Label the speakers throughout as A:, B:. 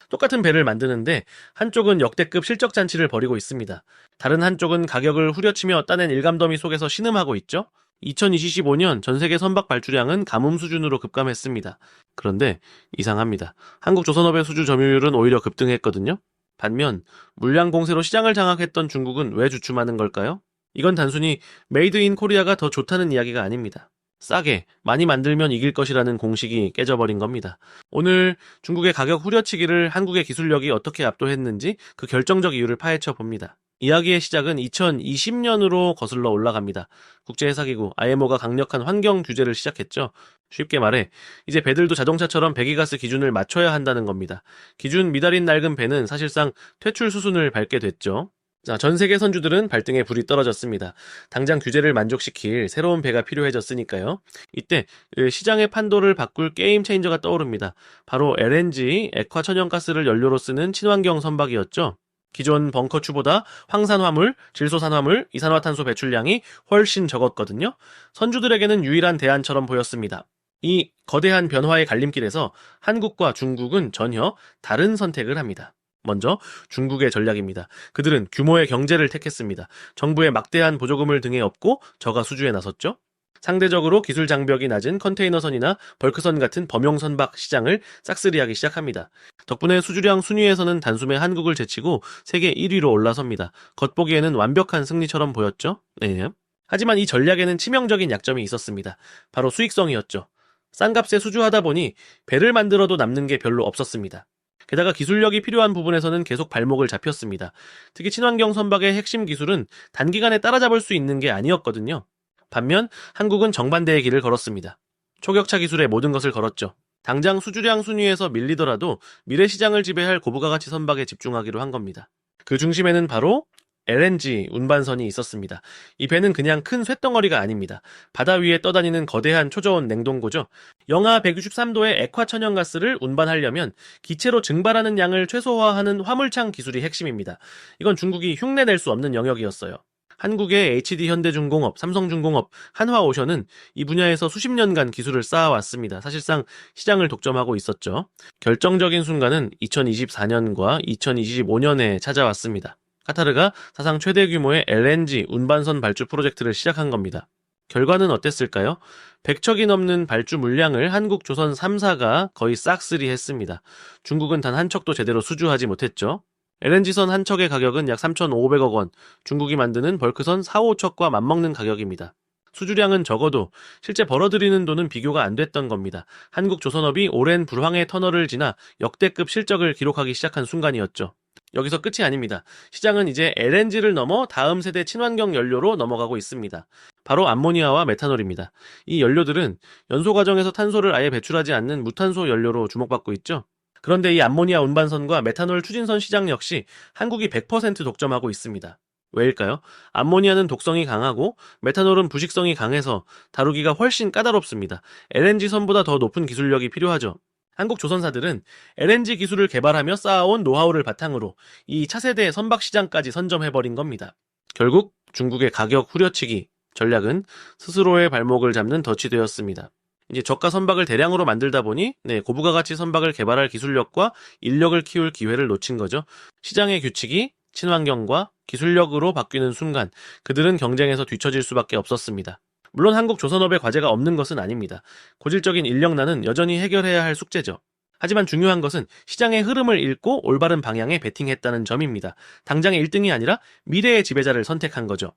A: 똑같은 배를 만드는데 한쪽은 역대급 실적 잔치를 벌이고 있습니다. 다른 한쪽은 가격을 후려치며 따낸 일감더미 속에서 신음하고 있죠. 2025년 전 세계 선박 발주량은 가뭄 수준으로 급감했습니다. 그런데 이상합니다. 한국조선업의 수주 점유율은 오히려 급등했거든요. 반면 물량 공세로 시장을 장악했던 중국은 왜 주춤하는 걸까요? 이건 단순히 메이드 인 코리아가 더 좋다는 이야기가 아닙니다. 싸게, 많이 만들면 이길 것이라는 공식이 깨져버린 겁니다. 오늘 중국의 가격 후려치기를 한국의 기술력이 어떻게 압도했는지 그 결정적 이유를 파헤쳐 봅니다. 이야기의 시작은 2020년으로 거슬러 올라갑니다. 국제회사기구 IMO가 강력한 환경 규제를 시작했죠. 쉽게 말해 이제 배들도 자동차처럼 배기가스 기준을 맞춰야 한다는 겁니다. 기준 미달인 낡은 배는 사실상 퇴출 수순을 밟게 됐죠. 자, 전 세계 선주들은 발등에 불이 떨어졌습니다. 당장 규제를 만족시킬 새로운 배가 필요해졌으니까요. 이때 시장의 판도를 바꿀 게임 체인저가 떠오릅니다. 바로 LNG, 액화 천연가스를 연료로 쓰는 친환경 선박이었죠. 기존 벙커추보다 황산화물, 질소산화물, 이산화탄소 배출량이 훨씬 적었거든요. 선주들에게는 유일한 대안처럼 보였습니다. 이 거대한 변화의 갈림길에서 한국과 중국은 전혀 다른 선택을 합니다. 먼저 중국의 전략입니다. 그들은 규모의 경제를 택했습니다. 정부의 막대한 보조금을 등에 업고 저가 수주에 나섰죠. 상대적으로 기술 장벽이 낮은 컨테이너선이나 벌크선 같은 범용선박 시장을 싹쓸이하기 시작합니다. 덕분에 수주량 순위에서는 단숨에 한국을 제치고 세계 1위로 올라섭니다. 겉보기에는 완벽한 승리처럼 보였죠? 네. 하지만 이 전략에는 치명적인 약점이 있었습니다. 바로 수익성이었죠. 싼 값에 수주하다 보니 배를 만들어도 남는 게 별로 없었습니다. 게다가 기술력이 필요한 부분에서는 계속 발목을 잡혔습니다. 특히 친환경 선박의 핵심 기술은 단기간에 따라잡을 수 있는 게 아니었거든요. 반면 한국은 정반대의 길을 걸었습니다. 초격차 기술에 모든 것을 걸었죠. 당장 수주량 순위에서 밀리더라도 미래 시장을 지배할 고부가 가치 선박에 집중하기로 한 겁니다. 그 중심에는 바로 LNG 운반선이 있었습니다. 이 배는 그냥 큰 쇳덩어리가 아닙니다. 바다 위에 떠다니는 거대한 초저온 냉동고죠. 영하 163도의 액화 천연가스를 운반하려면 기체로 증발하는 양을 최소화하는 화물창 기술이 핵심입니다. 이건 중국이 흉내낼 수 없는 영역이었어요. 한국의 HD현대중공업, 삼성중공업, 한화오션은 이 분야에서 수십 년간 기술을 쌓아왔습니다. 사실상 시장을 독점하고 있었죠. 결정적인 순간은 2024년과 2025년에 찾아왔습니다. 카타르가 사상 최대 규모의 LNG 운반선 발주 프로젝트를 시작한 겁니다. 결과는 어땠을까요? 100척이 넘는 발주 물량을 한국 조선 3사가 거의 싹쓸이 했습니다. 중국은 단 한 척도 제대로 수주하지 못했죠. LNG선 한 척의 가격은 약 3,500억 원, 중국이 만드는 벌크선 4, 5척과 맞먹는 가격입니다. 수주량은 적어도 실제 벌어들이는 돈은 비교가 안 됐던 겁니다. 한국조선업이 오랜 불황의 터널을 지나 역대급 실적을 기록하기 시작한 순간이었죠. 여기서 끝이 아닙니다. 시장은 이제 LNG를 넘어 다음 세대 친환경 연료로 넘어가고 있습니다. 바로 암모니아와 메탄올입니다. 이 연료들은 연소 과정에서 탄소를 아예 배출하지 않는 무탄소 연료로 주목받고 있죠. 그런데 이 암모니아 운반선과 메탄올 추진선 시장 역시 한국이 100% 독점하고 있습니다. 왜일까요? 암모니아는 독성이 강하고 메탄올은 부식성이 강해서 다루기가 훨씬 까다롭습니다. LNG선보다 더 높은 기술력이 필요하죠. 한국 조선사들은 LNG 기술을 개발하며 쌓아온 노하우를 바탕으로 이 차세대 선박 시장까지 선점해버린 겁니다. 결국 중국의 가격 후려치기 전략은 스스로의 발목을 잡는 덫이 되었습니다. 이제 저가 선박을 대량으로 만들다 보니 고부가 가치 선박을 개발할 기술력과 인력을 키울 기회를 놓친 거죠. 시장의 규칙이 친환경과 기술력으로 바뀌는 순간 그들은 경쟁에서 뒤처질 수밖에 없었습니다. 물론 한국 조선업의 과제가 없는 것은 아닙니다. 고질적인 인력난은 여전히 해결해야 할 숙제죠. 하지만 중요한 것은 시장의 흐름을 읽고 올바른 방향에 베팅했다는 점입니다. 당장의 1등이 아니라 미래의 지배자를 선택한 거죠.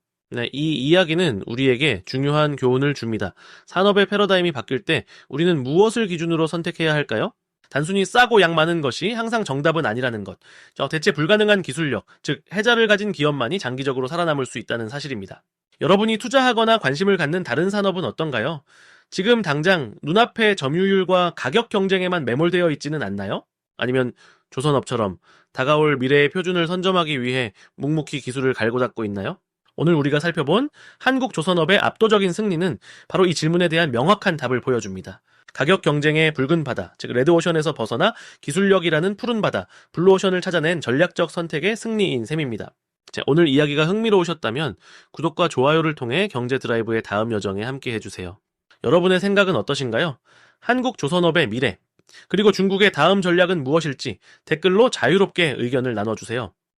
A: 이 이야기는 우리에게 중요한 교훈을 줍니다. 산업의 패러다임이 바뀔 때 우리는 무엇을 기준으로 선택해야 할까요? 단순히 싸고 양 많은 것이 항상 정답은 아니라는 것. 대체 불가능한 기술력, 즉 해자를 가진 기업만이 장기적으로 살아남을 수 있다는 사실입니다. 여러분이 투자하거나 관심을 갖는 다른 산업은 어떤가요? 지금 당장 눈앞의 점유율과 가격 경쟁에만 매몰되어 있지는 않나요? 아니면 조선업처럼 다가올 미래의 표준을 선점하기 위해 묵묵히 기술을 갈고 닦고 있나요? 오늘 우리가 살펴본 한국 조선업의 압도적인 승리는 바로 이 질문에 대한 명확한 답을 보여줍니다. 가격 경쟁의 붉은 바다, 즉 레드오션에서 벗어나 기술력이라는 푸른 바다, 블루오션을 찾아낸 전략적 선택의 승리인 셈입니다. 자, 오늘 이야기가 흥미로우셨다면 구독과 좋아요를 통해 경제 드라이브의 다음 여정에 함께 해주세요. 여러분의 생각은 어떠신가요? 한국 조선업의 미래, 그리고 중국의 다음 전략은 무엇일지 댓글로 자유롭게 의견을 나눠주세요.